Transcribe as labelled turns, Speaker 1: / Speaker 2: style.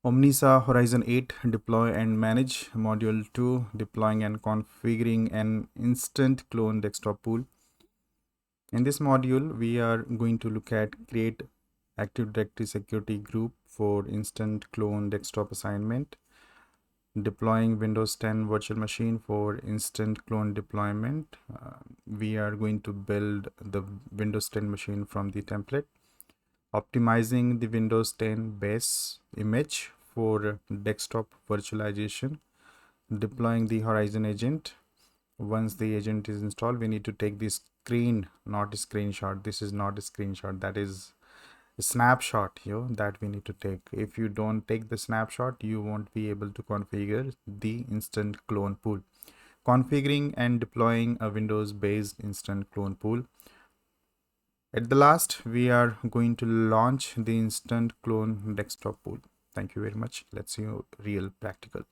Speaker 1: Omnisa Horizon 8 deploy and manage. Module 2 deploying and configuring an instant clone desktop pool. In this module, we are going to look at create Active Directory security group for instant clone desktop assignment, deploying Windows 10 virtual machine for instant clone deployment. We are going to build the Windows 10 machine from the template, optimizing the Windows 10 base image for desktop virtualization, deploying the Horizon agent. Once the agent is installed, we need to take the screen, not a screenshot. This is not a screenshot, that is a snapshot here that we need to take. If you don't take the snapshot, you won't be able to configure the instant clone pool. Configuring and deploying a Windows based instant clone pool. At the last, we are going to launch the instant clone desktop pool. Thank you very much. Let's see real practical.